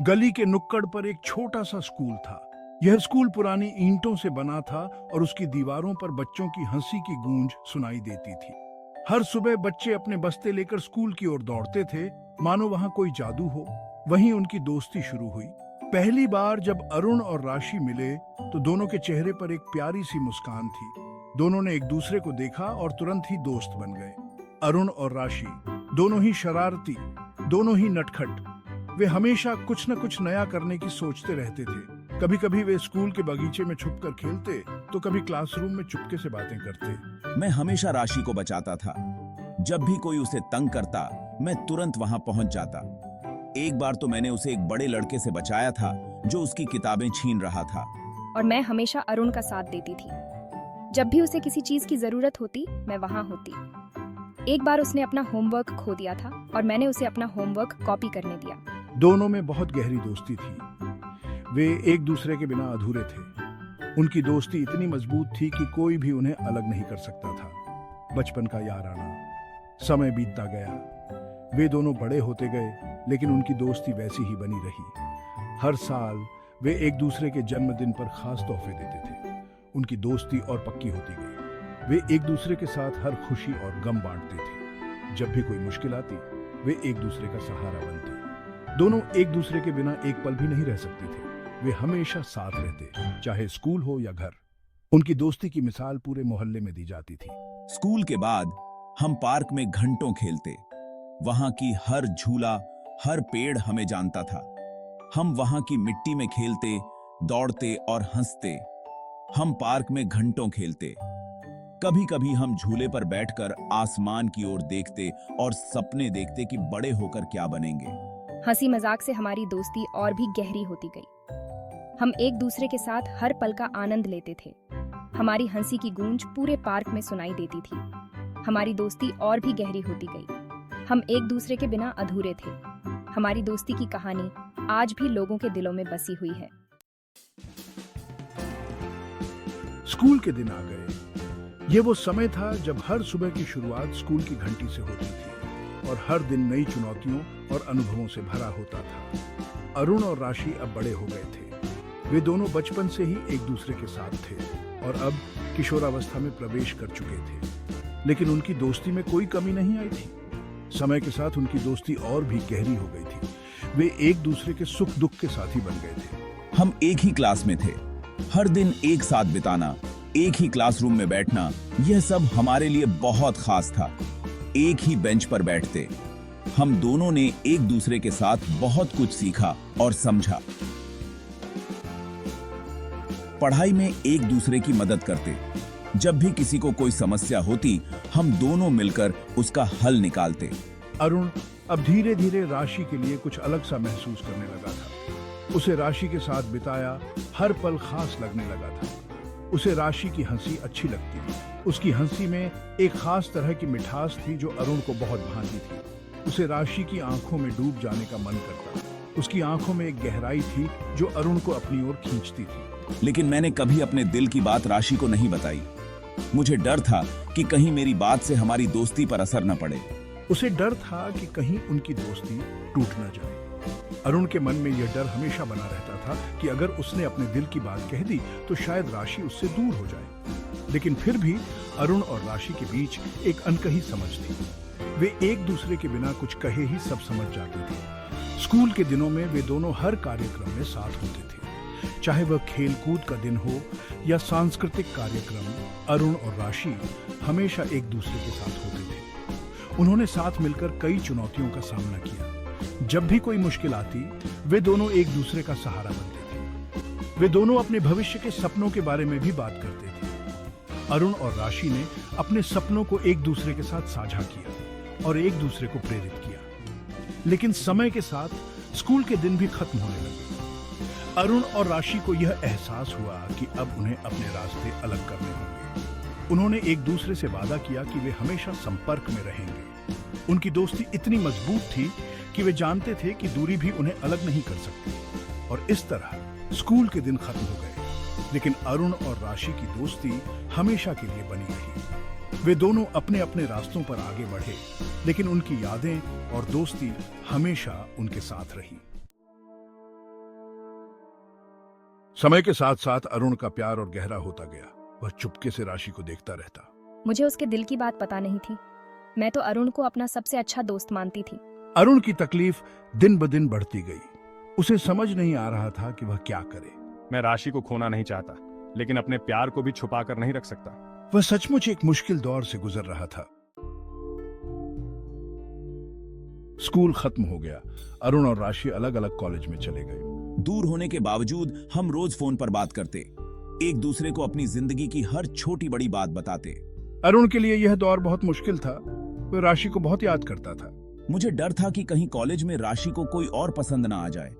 गली के नुक्कड़ पर एक छोटा सा स्कूल था। यह स्कूल पुरानी ईंटों से बना था और उसकी दीवारों पर बच्चों की हंसी की गूंज सुनाई देती थी। हर सुबह बच्चे अपने बस्ते लेकर स्कूल की ओर दौड़ते थे, मानो वहां कोई जादू हो। वहीं उनकी दोस्ती शुरू हुई। पहली बार जब अरुण और राशि मिले तो दोनों के चेहरे पर एक प्यारी सी मुस्कान थी। दोनों ने एक दूसरे को देखा और तुरंत ही दोस्त बन गए। अरुण और राशि दोनों ही शरारती, दोनों ही नटखट। वे हमेशा कुछ न कुछ नया करने की सोचते रहते थे। कभी कभी वे स्कूल के बगीचे में छुपकर खेलते, तो कभी क्लासरूम में चुपके से बातें करते। मैं हमेशा राशि को बचाता था। जब भी कोई उसे तंग करता, मैं तुरंत वहां पहुंच जाता। एक बार तो मैंने उसे एक बड़े लड़के से बचाया था जो उसकी किताबें छीन रहा था। और मैं हमेशा अरुण का साथ देती थी। जब भी उसे किसी चीज की जरूरत होती, मैं वहां होती। एक बार उसने अपना होमवर्क खो दिया था और मैंने उसे अपना होमवर्क कॉपी करने दिया। दोनों में बहुत गहरी दोस्ती थी। वे एक दूसरे के बिना अधूरे थे। उनकी दोस्ती इतनी मजबूत थी कि कोई भी उन्हें अलग नहीं कर सकता था। बचपन का याराना, समय बीतता गया। वे दोनों बड़े होते गए, लेकिन उनकी दोस्ती वैसी ही बनी रही। हर साल वे एक दूसरे के जन्मदिन पर खास तोहफे देते थे। उनकी दोस्ती और पक्की होती गई। वे एक दूसरे के साथ हर खुशी और गम बांटते थे। जब भी कोई मुश्किल आती, वे एक दूसरे का सहारा बनते। दोनों एक दूसरे के बिना एक पल भी नहीं रह सकते थे। वे हमेशा साथ रहते, चाहे स्कूल हो या घर। उनकी दोस्ती की मिसाल पूरे मोहल्ले में दी जाती थी। स्कूल के बाद हम पार्क में घंटों खेलते। वहां की हर झूला, हर पेड़ हमें जानता था। हम वहां की मिट्टी में खेलते, दौड़ते और हंसते। हम पार्क में घंटों खेलते। कभी कभी हम झूले पर बैठकर आसमान की ओर देखते और सपने देखते कि बड़े होकर क्या बनेंगे। हंसी मजाक से हमारी दोस्ती और भी गहरी होती गई। हम एक दूसरे के साथ हर पल का आनंद लेते थे। हमारी हंसी की गूंज पूरे पार्क में सुनाई देती थी। हमारी दोस्ती और भी गहरी होती गई। हम एक दूसरे के बिना अधूरे थे। हमारी दोस्ती की कहानी आज भी लोगों के दिलों में बसी हुई है। स्कूल के दिन आ गए। ये वो समय था जब हर सुबह की शुरुआत स्कूल की घंटी से होती थी और हर दिन नई चुनौतियों और अनुभवों से भरा होता था। अरुण और राशि अब बड़े हो गए थे। वे दोनों बचपन से ही एक दूसरे के साथ थे और अब किशोरावस्था में प्रवेश कर चुके थे। लेकिन उनकी दोस्ती में कोई कमी नहीं आई थी। समय के साथ उनकी दोस्ती और भी गहरी हो गई थी। वे एक दूसरे के सुख दुख के साथी बन गए थे। हम एक ही क्लास में थे। हर दिन एक साथ बिताना, एक ही क्लासरूम में बैठना, यह सब हमारे लिए बहुत खास था। एक ही बेंच पर बैठते। हम दोनों ने एक दूसरे के साथ बहुत कुछ सीखा और समझा। पढ़ाई में एक दूसरे की मदद करते। जब भी किसी को कोई समस्या होती, हम दोनों मिलकर उसका हल निकालते। अरुण अब धीरे धीरे राशि के लिए कुछ अलग सा महसूस करने लगा था। उसे राशि के साथ बिताया हर पल खास लगने लगा था। उसे राशि की हंसी अच्छी लगती थी। उसकी हंसी में एक खास तरह की मिठास थी जो अरुण को बहुत भाती थी। उसे राशि की आंखों में डूब जाने का मन करता। उसकी आंखों में एक गहराई थी जो अरुण को अपनी ओर खींचती थी। लेकिन मैंने कभी अपने दिल की बात राशि को नहीं बताई। मुझे डर था कि कहीं मेरी बात से हमारी दोस्ती पर असर न पड़े। उसे डर था कि कहीं उनकी दोस्ती टूट न जाए। अरुण के मन में यह डर हमेशा बना रहता था कि अगर उसने अपने दिल की बात कह दी तो शायद राशि उससे दूर हो जाए। लेकिन फिर भी अरुण और राशि के बीच एक अनकही समझ थी। वे एक दूसरे के बिना कुछ कहे ही सब समझ जाते थे। स्कूल के दिनों में वे दोनों हर कार्यक्रम में साथ होते थे, चाहे वह खेलकूद का दिन हो या सांस्कृतिक कार्यक्रम। अरुण और राशि हमेशा एक दूसरे के साथ होते थे। उन्होंने साथ मिलकर कई चुनौतियों का सामना किया। जब भी कोई मुश्किल आती, वे दोनों एक दूसरे का सहारा बनते थे। वे दोनों अपने भविष्य के सपनों के बारे में भी बात करते थे। अरुण और राशि ने अपने सपनों को एक दूसरे के साथ साझा किया और एक दूसरे को प्रेरित किया। लेकिन समय के साथ स्कूल के दिन भी खत्म होने लगे। अरुण और राशि को यह एहसास हुआ कि अब उन्हें अपने रास्ते अलग करने होंगे। उन्होंने एक दूसरे से वादा किया कि वे हमेशा संपर्क में रहेंगे। उनकी दोस्ती इतनी मजबूत थी कि वे जानते थे कि दूरी भी उन्हें अलग नहीं कर सकती। और इस तरह स्कूल के दिन खत्म हो गए। लेकिन अरुण और राशि की दोस्ती हमेशा के लिए बनी रही। वे दोनों अपने अपने रास्तों पर आगे बढ़े, लेकिन उनकी यादें और दोस्ती हमेशा उनके साथ रही। समय के साथ साथ अरुण का प्यार और गहरा होता गया। वह चुपके से राशि को देखता रहता। मुझे उसके दिल की बात पता नहीं थी। मैं तो अरुण को अपना सबसे अच्छा दोस्त मानती थी। अरुण की तकलीफ दिन ब दिन बढ़ती गई। उसे समझ नहीं आ रहा था कि वह क्या करे। मैं राशि को खोना नहीं चाहता, लेकिन अपने प्यार को भी छुपा कर नहीं रख सकता। वह सचमुच एक मुश्किल दौर से गुजर रहा था। स्कूल खत्म हो गया। अरुण और राशि अलग अलग कॉलेज में चले गए। दूर होने के बावजूद हम रोज फोन पर बात करते, एक दूसरे को अपनी जिंदगी की हर छोटी बड़ी बात बताते। अरुण के लिए यह दौर बहुत मुश्किल था। वह राशि को बहुत याद करता था। मुझे डर था कि कहीं कॉलेज में राशि को कोई और पसंद ना आ जाए।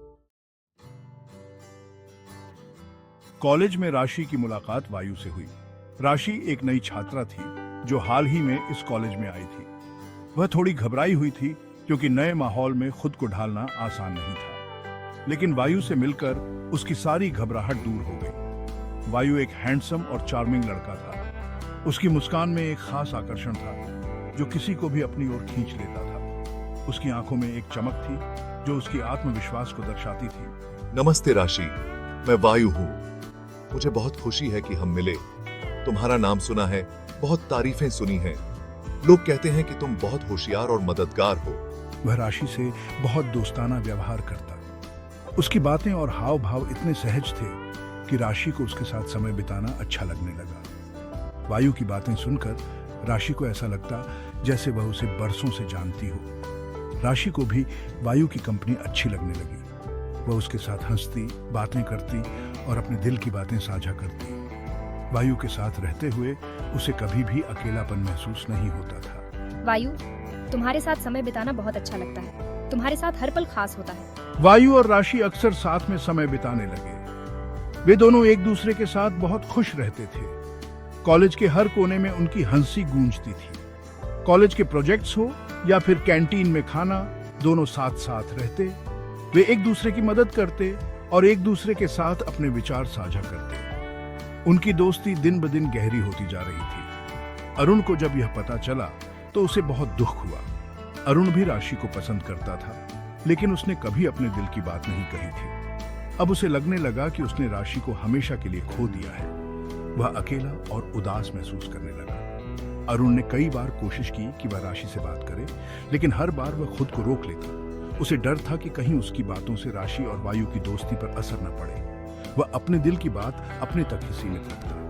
कॉलेज में राशि की मुलाकात वायु से हुई। राशि एक नई छात्रा थी जो हाल ही में इस कॉलेज में आई थी। वह थोड़ी घबराई हुई थी क्योंकि नए माहौल में खुद को ढालना आसान नहीं था। लेकिन वायु से मिलकर उसकी सारी घबराहट दूर हो गई। वायु एक हैंडसम और चार्मिंग लड़का था। उसकी मुस्कान में एक खास आकर्षण था जो किसी को भी अपनी ओर खींच लेता था। उसकी आंखों में एक चमक थी जो उसकी आत्मविश्वास को दर्शाती थी। नमस्ते राशि, मैं वायु हूँ। मुझे बहुत खुशी है कि हम मिले। तुम्हारा नाम सुना है, बहुत तारीफें सुनी हैं। लोग कहते हैं कि तुम बहुत होशियार और मददगार हो। वह राशि से बहुत दोस्ताना व्यवहार करता। उसकी बातें और हाव भाव इतने सहज थे कि राशि को उसके साथ समय बिताना अच्छा लगने लगा। वायु की बातें सुनकर राशि को ऐसा लगता जैसे वह उसे बरसों से जानती हो। राशि को भी वायु की कंपनी अच्छी लगने लगी। वह उसके साथ हंसती, बातें करती और अपने दिल की बातें साझा करती। वायु के साथ रहते हुए उसे कभी भी अकेलापन महसूस नहीं होता था। वायु, तुम्हारे साथ समय बिताना बहुत अच्छा लगता है। तुम्हारे साथ हर पल खास होता है। वायु और राशि अक्सर साथ में समय बिताने लगे। वे दोनों एक दूसरे के साथ बहुत खुश रहते थे। कॉलेज के हर कोने में उनकी हंसी गूंजती थी। कॉलेज के प्रोजेक्ट्स हो या फिर कैंटीन में खाना, दोनों साथ साथ रहते। वे एक दूसरे की मदद करते और एक दूसरे के साथ अपने विचार साझा करते। उनकी दोस्ती दिन ब दिन गहरी होती जा रही थी। अरुण को जब यह पता चला तो उसे बहुत दुख हुआ। अरुण भी राशि को पसंद करता था, लेकिन उसने कभी अपने दिल की बात नहीं कही थी। अब उसे लगने लगा कि उसने राशि को हमेशा के लिए खो दिया है। वह अकेला और उदास महसूस करने लगा। अरुण ने कई बार कोशिश की कि वह राशि से बात करे, लेकिन हर बार वह खुद को रोक लेता। उसे डर था कि कहीं उसकी बातों से राशि और वायु की दोस्ती पर असर न पड़े। वह अपने दिल की बात अपने तक ही सीमित रखता।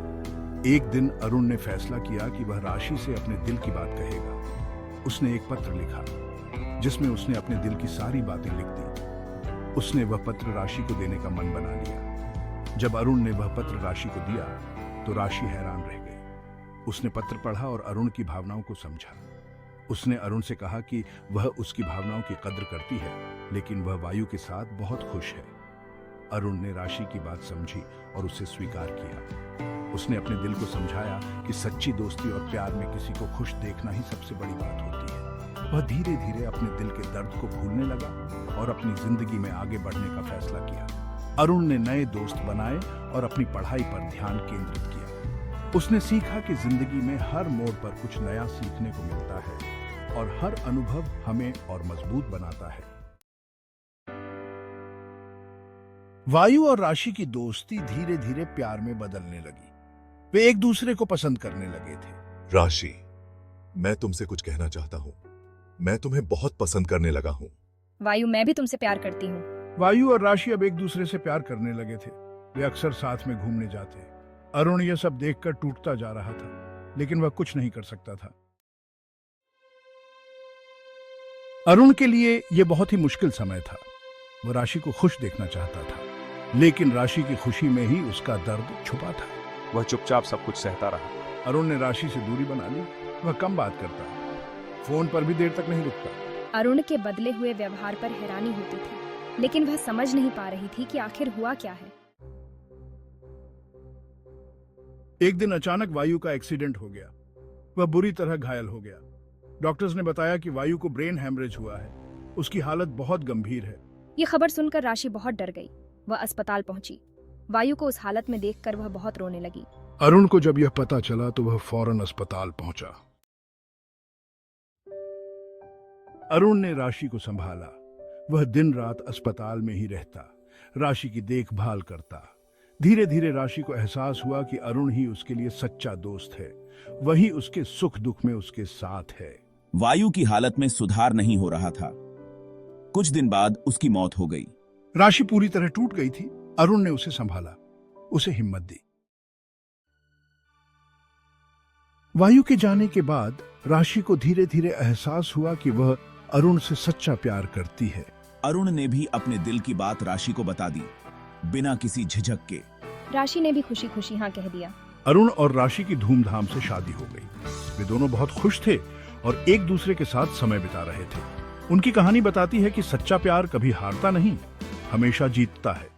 एक दिन अरुण ने फैसला किया कि वह राशि से अपने दिल की बात कहेगा। उसने एक पत्र लिखा जिसमें उसने अपने दिल की सारी बातें लिख दी। उसने वह पत्र राशि को देने का मन बना लिया। जब अरुण ने वह पत्र राशि को दिया तो राशि हैरान रह गई। उसने पत्र पढ़ा और अरुण की भावनाओं को समझा। उसने अरुण से कहा कि वह उसकी भावनाओं की कद्र करती है, लेकिन वह वायु के साथ बहुत खुश है। अरुण ने राशि की बात समझी और उसे स्वीकार किया। उसने अपने दिल को समझाया कि सच्ची दोस्ती और प्यार में किसी को खुश देखना ही सबसे बड़ी बात होती है। वह धीरे धीरे अपने दिल के दर्द को भूलने लगा और अपनी जिंदगी में आगे बढ़ने का फैसला किया। अरुण ने नए दोस्त बनाए और अपनी पढ़ाई पर ध्यान केंद्रित किया। उसने सीखा कि जिंदगी में हर मोड़ पर कुछ नया सीखने को मिलता है और हर अनुभव हमें और मजबूत बनाता है। वायु और राशि की दोस्ती धीरे धीरे प्यार में बदलने लगी। वे एक दूसरे को पसंद करने लगे थे। राशि, मैं तुमसे कुछ कहना चाहता हूँ। मैं तुम्हें बहुत पसंद करने लगा हूँ। वायु, मैं भी तुमसे प्यार करती हूँ। वायु और राशि अब एक दूसरे से प्यार करने लगे थे। वे अक्सर साथ में घूमने जाते। अरुण यह सब देखकर टूटता जा रहा था, लेकिन वह कुछ नहीं कर सकता था। अरुण के लिए यह बहुत ही मुश्किल समय था। वह राशि को खुश देखना चाहता था, लेकिन राशि की खुशी में ही उसका दर्द छुपा था। वह चुपचाप सब कुछ सहता रहा। अरुण ने राशि से दूरी बना ली। वह कम बात करता, फोन पर भी देर तक नहीं रुकता। अरुण के बदले हुए व्यवहार पर हैरानी होती थी, लेकिन वह समझ नहीं पा रही थी कि आखिर हुआ क्या है। एक दिन अचानक वायु का एक्सीडेंट हो गया। वह बुरी तरह घायल हो गया। डॉक्टर्स ने बताया कि वायु को ब्रेन हैमरेज हुआ है। उसकी हालत बहुत गंभीर है। ये खबर सुनकर राशि बहुत डर गई। वह अस्पताल पहुंची। वायु को उस हालत में देखकर वह बहुत रोने लगी। अरुण को जब यह पता चला तो वह फौरन अस्पताल पहुंचा। अरुण ने राशि को संभाला। वह दिन रात अस्पताल में ही रहता, राशि की देखभाल करता। धीरे धीरे राशि को एहसास हुआ कि अरुण ही उसके लिए सच्चा दोस्त है, वही उसके सुख दुख में उसके साथ है। वायु की हालत में सुधार नहीं हो रहा था। कुछ दिन बाद उसकी मौत हो गई। राशि पूरी तरह टूट गई थी। अरुण ने उसे संभाला, उसे हिम्मत दी। वायु के जाने के बाद राशि को धीरे धीरे एहसास हुआ कि वह अरुण से सच्चा प्यार करती है। अरुण ने भी अपने दिल की बात राशि को बता दी, बिना किसी झिझक के। राशि ने भी खुशी खुशी हाँ कह दिया। अरुण और राशि की धूमधाम से शादी हो गई। वे दोनों बहुत खुश थे और एक दूसरे के साथ समय बिता रहे थे। उनकी कहानी बताती है कि सच्चा प्यार कभी हारता नहीं, हमेशा जीतता है।